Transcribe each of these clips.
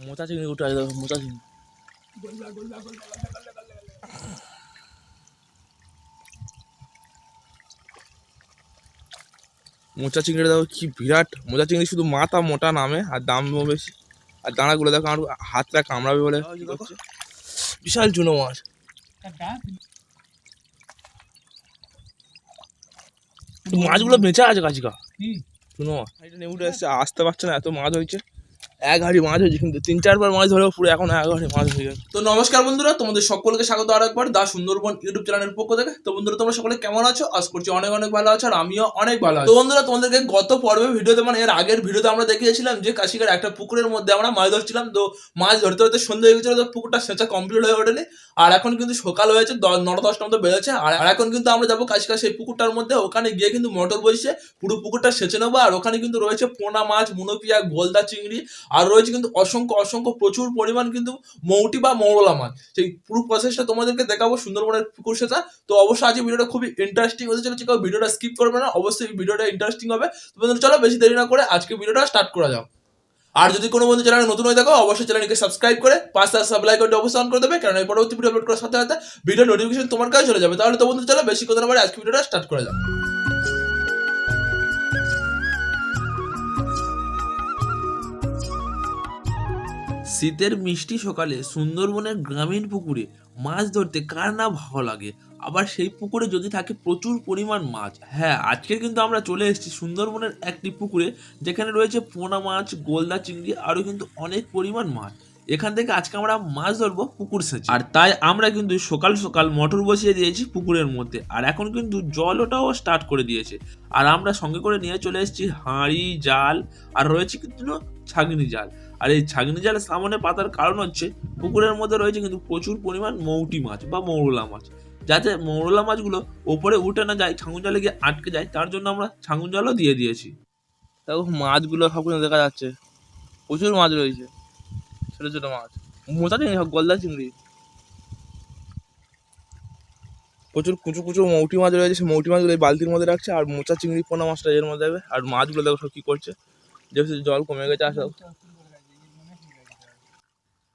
মোচা চিংড়ি উঠে আসবে, মোচা চিংড়ি। মোচা চিংড়ি দেখো কি বিরাট মোচা চিংড়ি, শুধু মাথা মোটা নামে আর দামও বেশি। আর দানাগুলো দেখো আমার হাতটা কামড়াবে বলে বিশাল চুনো মাছ। মাছগুলো বেঁচে আছে কাছিকা, চুনো মাছ নেই উঠে এসছে, আসতে পারছে না, এত মাছ হয়েছে। এক হাঁড়ি মাছ হয়েছে, কিন্তু 3-4 বার মাছ ধরেও পুরো এখন এক হাঁড়ি মাছ হয়ে গেছে। তো নমস্কার বন্ধুরা, তোমাদের সকলকে স্বাগত আরো একবার দা সুন্দরবন ইউটিউব চ্যানেলের পক্ষ থেকে। তো বন্ধুরা তোমরা সকলে কেমন আছো? আশা করছি অনেক অনেক ভালো আছো, আর আমিও অনেক ভালো আছি। তো বন্ধুরা তোমাদেরকে গত পর্বে ভিডিওতে, মানে এর আগের ভিডিওতে আমরা দেখিয়েছিলাম যে কাশিকার একটা পুকুরের মধ্যে আমরা মাছ ধরছিলাম। তো মাছ ধরতে ধরতে সন্ধ্যা হয়ে গেছিল, তো পুকুরটা সেচা কমপ্লিট হয়ে ওঠেনি। আর এখন কিন্তু সকাল হয়েছে, 9-10টার মতো বেড়েছে। আর এখন কিন্তু আমরা যাবো কাশিকা সেই পুকুরটার মধ্যে। ওখানে গিয়ে কিন্তু মোটর বসে পুরো পুকুরটা সেচে নেবো। আর ওখানে কিন্তু রয়েছে পোনা মাছ, মুনোপিয়া, গোলদা চিংড়ি, আর রয়েছে কিন্তু অসংখ্য অসংখ্য প্রচুর পরিমাণ কিন্তু মৌটি বা মৌরলা মাছ। সেই পুরো প্রসেসটা তোমাদেরকে দেখাবো সুন্দরবনের পুকুর সেচা। তো অবশ্যই আজকে ভিডিওটা খুবই ইন্টারেস্টিং হতে চলেছে, কেউ ভিডিওটা স্কিপ করবে না, অবশ্যই ভিডিওটা ইন্টারেস্টিং হবে। তো বন্ধুরা চলো বেশি দেরি না করে আজকে ভিডিওটা স্টার্ট করা যাও। আর যদি কোনো বন্ধু চ্যানেলে নতুন হয়ে থাকো, অবশ্যই চ্যানেলকে সাবস্ক্রাইব করে পাশে সাব আইকনটি অবশ্যই অন করে দেবে, কারণ এই পরবর্তী ভিডিও আপলোড করার সাথে সাথে ভিডিও নোটিফিকেশন তোমার কাছে চলে যাবে। তাহলে তো বন্ধু চলো বেশি কথা না বলে আজকে ভিডিওটা স্টার্ট করা যাও। শীতের মিষ্টি সকালে সুন্দরবনের গ্রামীণ পুকুরে মাছ ধরতে কার না ভালো লাগে, আবার সেই পুকুরে যদি থাকে প্রচুর পরিমাণ মাছ। হ্যাঁ, আজকে কিন্তু আমরা চলে এসেছি সুন্দরবনের একটি পুকুরে, যেখানে রয়েছে পোনা মাছ, গোলদা চিংড়ি, আরও কিন্তু অনেক পরিমাণ মাছ। এখান থেকে আজকে আমরা মাছ ধরবো পুকুর সেচে। আর তাই আমরা কিন্তু সকাল সকাল মোটর বসিয়ে দিয়েছি পুকুরের মধ্যে, আর এখন কিন্তু জল ওটাও স্টার্ট করে দিয়েছে। আর আমরা সঙ্গে করে নিয়ে চলে এসেছি হাঁড়ি, জাল, আর রয়েছে কিন্তু ছাগনি জাল। আর এই ছাগনি জাল সামনে পাতার কারণ হচ্ছে পুকুরের মধ্যে রয়েছে কিন্তু প্রচুর পরিমাণ মৌটি মাছ বা মৌরলা মাছ, যাতে মৌরলা মাছগুলো ওপরে উঠে না যায়, ছাগন জালে গিয়ে আটকে যায়, তার জন্য আমরা ছাগন জালও দিয়ে দিয়েছি। দেখো মাছগুলো সব কিছু দেখা যাচ্ছে, প্রচুর মাছ রয়েছে, ছোট ছোট মাছ, মোচা চিংড়ি, গলদা চিংড়ি, প্রচুর কুচু কুচু মৌটি মাছ রয়েছে। সেই মৌটি মাছগুলো এই বালতির মধ্যে রাখছে, আর মোচা চিংড়ি পোনা মাছটা এর মধ্যে দেবে। আর মাছগুলো দেখো সব কি করছে, যেহেতু জল কমে গেছে আসা।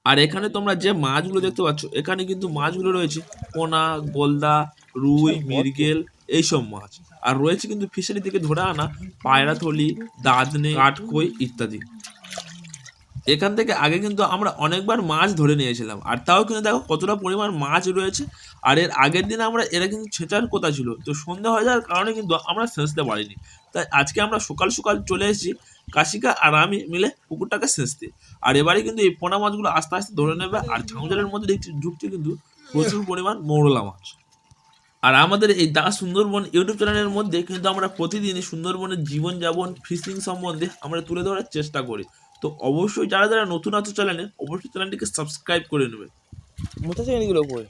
আর এখানে তোমরা যে মাছগুলো দেখতে পাচ্ছ, এখানে কিন্তু মাছগুলো রয়েছে পোনা, গোলদা, রুই, মৃগেল, এইসব মাছ। আর রয়েছে কিন্তু ফিশারি থেকে ধরে আনা পায়রাথলি, দাদনে, কাঠকই ইত্যাদি। এখান থেকে আগে কিন্তু আমরা অনেকবার মাছ ধরে নিয়েছিলাম, আর তাও কিন্তু দেখো কতটা পরিমাণ মাছ রয়েছে। আর এর আগের দিন আমরা এরা কিন্তু ছেঁচার কথা ছিল, তো সন্ধ্যা হয়ে যাওয়ার কারণে কিন্তু আমরা সেঁচতে পারিনি। তাই আজকে আমরা সকাল সকাল চলে এসেছি কাশিকা আর আমি মিলে পুকুরটাকে সেঁচতে। আর এবারে কিন্তু এই পোনা মাছগুলো আস্তে আস্তে ধরে নেবে। আর ঝাউজালের মধ্যে দেখছি ঢুকছে কিন্তু প্রচুর পরিমাণ মৌরলা মাছ। আর আমাদের এই দা সুন্দরবন ইউটিউব চ্যানেলের মধ্যে কিন্তু আমরা প্রতিদিনই সুন্দরবনের জীবনযাপন, ফিশিং সম্বন্ধে আমরা তুলে ধরার চেষ্টা করি। তো অবশ্যই যারা যারা নতুন আছো চ্যানেলে, অবশ্যই চ্যানেলটিকে সাবস্ক্রাইব করে নেবে। মোটা চ্যানেলগুলো উপরে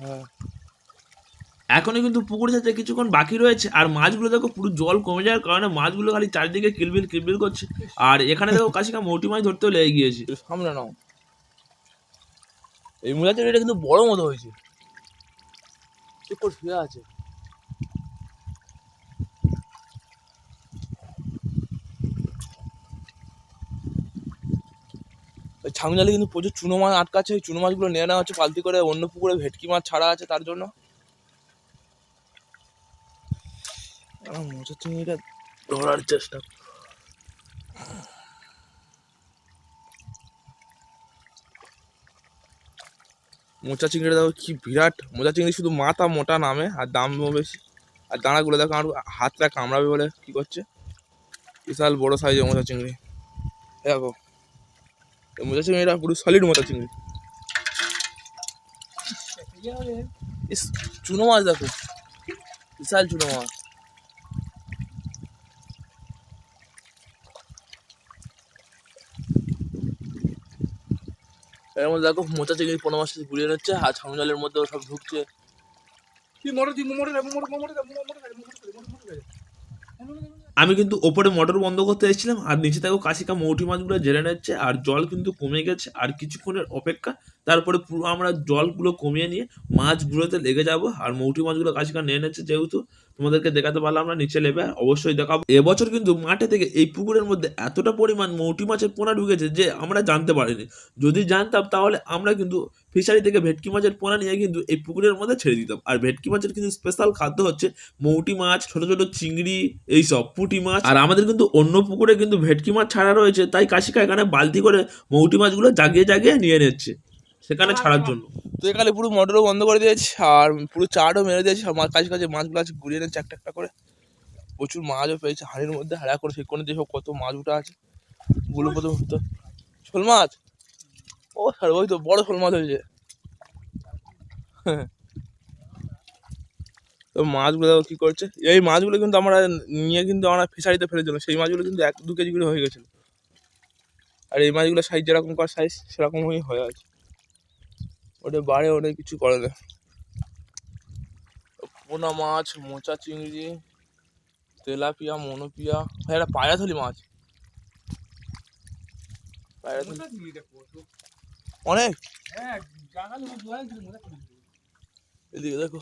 হ্যাঁ, এখনো কিন্তু পুকুর সেচে কিছুক্ষণ বাকি রয়েছে। আর মাছগুলো দেখো পুরো জল কমে যাওয়ার কারণে মাছগুলো খালি চারিদিকে কিলবিল কিলবিল করছে। আর এখানে দেখো কাশিকা মৌটি মাছ ধরতেও লেগে গিয়েছে। সামনে নাও, এই মূলা চাষ এটা কিন্তু বড় মতো হয়েছে, ঠিক করে শুয়ে আছে। ওই ছাগনালে কিন্তু প্রচুর চুনো মাছ আটকাচ্ছে, ওই চুনো মাছগুলো নিয়ে নেওয়া হচ্ছে পালতি করে। অন্য পুকুরে ভেটকি মাছ ছাড়া আছে, তার জন্য মোচা চিংড়িটা ধরার চেষ্টা। মোচা চিংড়িটা দেখো কি বিরাট মোচা চিংড়ি, শুধু মাথা মোটা নামে আর দামও বেশি। আর দানাগুলো দেখো আমার হাতটা কামড়াবে বলে কি করছে, বিশাল বড় সাইজের মোচা চিংড়ি। দেখো এই মোচা চিংড়িটা পুরো সলিড মোচা চিংড়ি। ইস, চুনো মাছ দেখো, বিশাল চুনো মাছ। এর মধ্যে দেখো মোচা চিংড়ি পোনা মাছ ঘুরিয়ে নিচ্ছে, আর ছাগন জালের মধ্যে সব ঢুকছে। আমি কিন্তু ওপরে মোটর বন্ধ করতে এসেছিলাম আর নিচে দেখো কাশিকা মৌটি মাছগুলো জেলে নিচ্ছে আর জল কিন্তু কমে গেছে আর কিছুক্ষণের অপেক্ষা, তারপরে পুরো আমরা জলগুলো কমিয়ে নিয়ে মাছগুলোতে লেগে যাব। আর মৌটি মাছগুলো কাশিকা নিয়ে নিচ্ছে, যেহেতু তোমাদেরকে দেখাতে পারলাম না নিচে নেবে, অবশ্যই দেখাবো। এবছর কিন্তু মাঠে থেকে এই পুকুরের মধ্যে এতটা পরিমাণ মৌটি মাছের পোনা ঢুকেছে যে আমরা জানতে পারিনি। যদি জানতাম তাহলে আমরা কিন্তু ফিশারি থেকে ভেটকি মাছের পোনা নিয়ে কিন্তু এই পুকুরের মধ্যে ছেড়ে দিতাম। আর ভেটকি মাছের কিন্তু স্পেশাল খাদ্য হচ্ছে মৌটি মাছ, ছোট ছোট চিংড়ি, এইসব পুঁটি মাছ। আর আমাদের কিন্তু অন্য পুকুরে কিন্তু ভেটকি মাছ ছাড়া রয়েছে, তাই কাশিকা এখানে বালতি করে মৌটি মাছগুলো জাগিয়ে জাগিয়ে নিয়ে নিচ্ছে সেখানে ছাড়ার জন্য। তো এখানে পুরো মোটরও বন্ধ করে দিয়েছি আর পুরো চারও মেরে দিয়েছি। আর কাছে কাছে মাছগুলো আছে ঘুরিয়ে নিচ্ছে একটা একটা করে। প্রচুর মাছও পেয়েছে হাড়ির মধ্যে, হাড়া করে সেই কোণে দেখো কত মাছ উঠে আছে। গুলো প্রথম তো শোল মাছ, ও স্যার ওই তো বড় শোল মাছ হয়েছে। তো মাছগুলো দেখো কি করছে। এই মাছগুলো কিন্তু আমরা নিয়ে কিন্তু আমরা ফিশারিতে ফেলে দিলাম, সেই মাছগুলো কিন্তু 1-2 কেজি করে হয়ে গেছিলো। আর এই মাছগুলো সাইজ যেরকম কর সাইজ সেরকমই হয়ে আছে, ওটা বাড়ে অনেক কিছু করে না। পোনা মাছ, মোচা চিংড়ি, তেলাপিয়া, মনোপিয়া, ভাই একটা পায়রাথলি মাছ, অনেক। এদিকে দেখো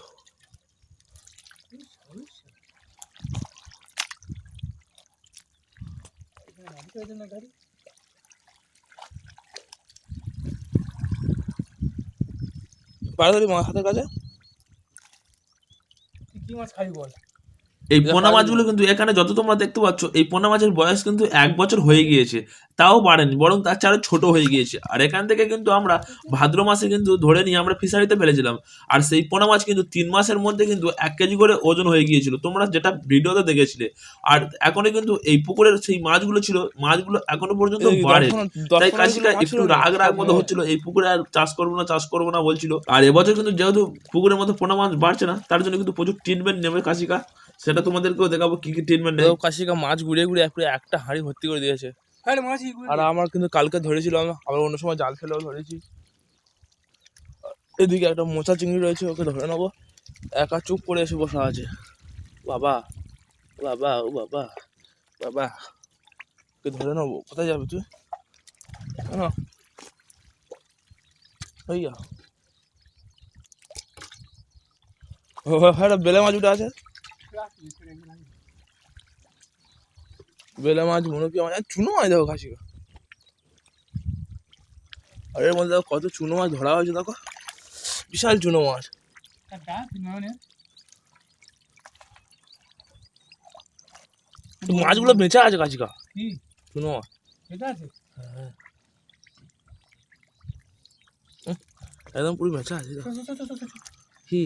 পায়রাথলি মাছ হাতের কাছে। কি মাছ খাই বল? এই পোনা মাছগুলো কিন্তু এখানে যত তোমরা দেখতে পাচ্ছ, এই পোনা মাছের বয়স কিন্তু 1 বছর হয়ে গিয়েছে, তাও বাড়েনি, বরং তার চেয়ে আরো ছোট হয়ে গিয়েছে। আর এখান থেকে কিন্তু আমরা ভাদ্র মাসে কিন্তু ধরে নিয়ে আমরা ফিশারিতে ফেলেছিলাম। আর সেই পোনা মাছ কিন্তু 3 মাসের মধ্যে কিন্তু 1 কেজি করে ওজন হয়ে গিয়েছিল, তোমরা যেটা ভিডিওতে দেখেছিলে। আর এখনো কিন্তু এই পুকুরের সেই মাছগুলো ছিল, মাছগুলো এখনো পর্যন্ত বাড়ে। তাই কাশিকা একটু রাগ রাগ মতো হচ্ছিল, এই পুকুরে আর চাষ করবো না চাষ করবো না বলছিল। আর এবছর কিন্তু যেহেতু পুকুরের মধ্যে পোনা মাছ বাড়ছে না, তার জন্য কিন্তু প্রচুর ট্রিটমেন্ট নেবে কাশিকা, সেটা তোমাদেরকেও দেখাবো কি কি ট্রিটমেন্ট নেই। কাশিকা মাছ ঘুরিয়ে ঘুরিয়ে একটা হাঁড়ি ভর্তি করে দিয়েছে। আর আমার কিন্তু কালকে ধরেছিলাম, আবার অন্য সময় জাল ফেলেও ধরেছি। এদিকে একটা মোচা চিংড়ি রয়েছে, ওকে ধরে নেবো। একা চুপ করে এসে বসা আছে। বাবা বাবা ও বাবা বাবা, ওকে ধরে নেবো। কোথায় যাবে তুই? না ভাইয়া, বেলে মাছ উঠে আছে, বেলে মাছ, মনোপিয়া মাছ, চুনো মাছ দেখো কাশিকা। আর এর মধ্যে দেখো কত চুনো মাছ ধরা হয়েছে, দেখো বিশাল চুনো মাছ। মাছগুলো বেঁচে আছে কাশিকা, চুনো মাছ একদম পুরো বেঁচে আছে। কি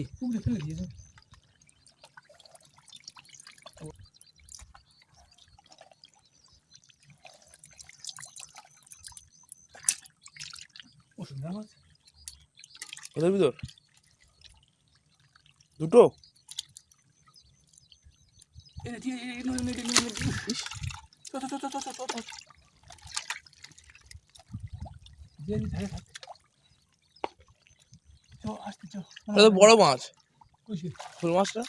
ওদের ভিতর দুটো বড় মাছ, শোল মাছটা,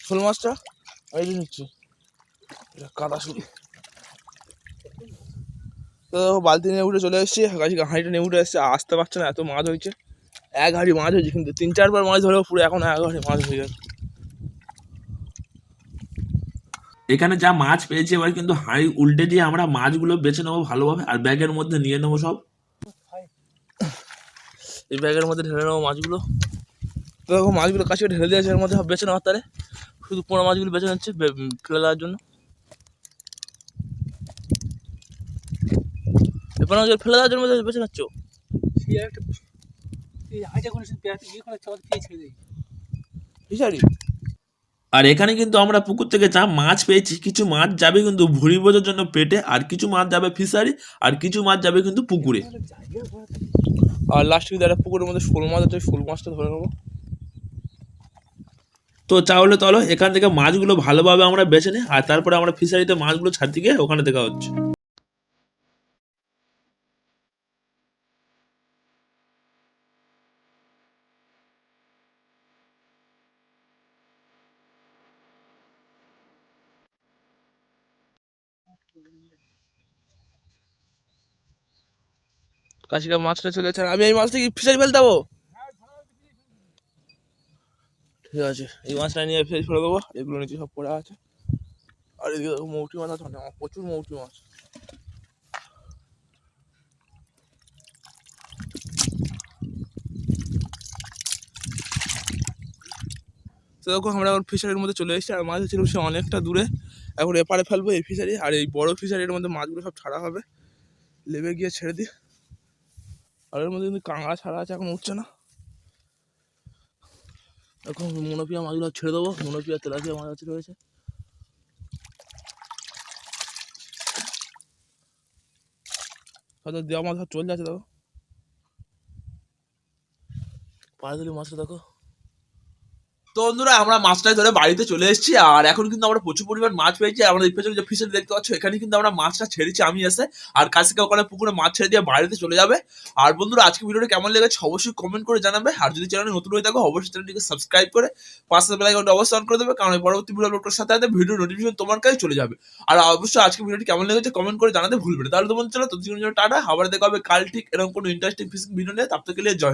শোল মাছটা এই নিচ্ছি কাদা শুরু। তো বালতি নিয়ে উঠে চলে এসেছি, হাঁড়িটা নিয়ে উঠে এসেছে, আসতে পারছে না, এত মাছ হয়েছে। 1 হাঁড়ি মাছ হয়েছে, কিন্তু 3-4 বার মাছ ধরেও পুরো এখন 1 হাঁড়ি মাছ হয়ে গেছে। এখানে যা মাছ পেয়েছি, এবার কিন্তু হাঁড়ি উল্টে দিয়ে আমরা মাছগুলো বেছে নেবো ভালোভাবে, আর ব্যাগের মধ্যে নিয়ে নেবো সব। এই ব্যাগের মধ্যে ঢেলে নেবো মাছগুলো। তো দেখো মাছগুলো কাছে ঢেলে দিয়েছে, এর মধ্যে বেছে নেওয়ার তারে শুধু পোনা মাছগুলো বেছে নিচ্ছে ফেলে দেওয়ার জন্য। পোনা মাছগুলো ফেলে দেওয়ার জন্য বেছে নিচ্ছ। আর এখানে কিন্তু আমরা পুকুর থেকে যা মাছ পেয়েছি, কিছু মাছ যাবে কিন্তু ভুড়ি বোঝার জন্য পেটে, আর কিছু মাছ যাবে ফিশারি, আর কিছু মাছ যাবে কিন্তু পুকুরে। আর লাস্ট কিন্তু একটা পুকুরের মধ্যে শোল মাছ আছে, শোল মাছটা ধরে নেবো। তো তাহলে চলো এখান থেকে মাছগুলো ভালোভাবে আমরা বেছে নিই, আর তারপরে আমরা ফিশারিতে মাছগুলো ছাড়তে গিয়ে ওখানে দেখা হচ্ছে। কাশিকা মাছটা চলে যাচ্ছে, আর আমি এই মাছটা কি ফিশারি ফেলতে যাবো? ঠিক আছে, এই মাছটা নিয়ে ফিশারি ফেলে দেবো। এগুলো নিচে সব পড়ে আছে। আর এদিকে দেখো মৌটি মাছ আছে, প্রচুর মৌটি মাছ। তো দেখো আমরা এখন ফিশারির মধ্যে চলে এসেছি, আর মাছ ছিল সে অনেকটা দূরে। এখন এপারে ফেলবো এই ফিশারি, আর এই বড় ফিশারির মধ্যে মাছগুলো সব ছাড়া হবে। লেবে গিয়ে ছেড়ে দিই। আর এর মধ্যে কিন্তু কাঁকড়া ছাড়া আছে, এখন উঠছে না। এখন মনোপিয়া মাছগুলো ছেড়ে দেবো। মনোপিয়া তেলাপিয়া মাছ আছে রয়েছে। হয়তো দেওয়া মাছ চলে যাচ্ছে, দেখো পাড়া দিলে মাছটা দেখো। তো বন্ধুরা আমরা মাছটাই ধরে বাড়িতে চলে এসেছি, আর এখন কিন্তু আমরা প্রচুর পরিমাণ মাছ পেয়েছি। আমরা পেছনে যে ফিশারি দেখতে পাচ্ছ, এখানে কিন্তু আমরা মাছটা ছেড়েছি আমি এসে। আর কাশিকা ওখানে পুকুরে মাছ ছেড়ে দিয়ে বাড়িতে চলে যাবে। আর বন্ধুরা আজকে ভিডিওটা কেমন লেগেছে অবশ্যই কমেন্ট করে জানাবে। আর যদি চ্যানেলে নতুন হয়ে থাকো অবশ্যই চ্যানেলটিকে সাবস্ক্রাইব করে পাশের বেল আইকনটা অবশ্যই অন করে দেবে, কারণ পরবর্তী ভিডিও আপলোড করার সাথে সাথে ভিডিও নোটিফিকেশন তোমার কাছে চলে যাবে। আর অবশ্যই আজকে ভিডিওটি কেমন লেগেছে কমেন্ট করে জানাতে ভুলবে না। তাহলে তো বন্ধুরা চলো, তো জন্য টাটা, আবার দেখা হবে কাল ঠিক এরকম কোনো ইন্টারেস্টিং ফিশিং ভিডিও নিয়ে। তার থেকে জয় হিন্দ।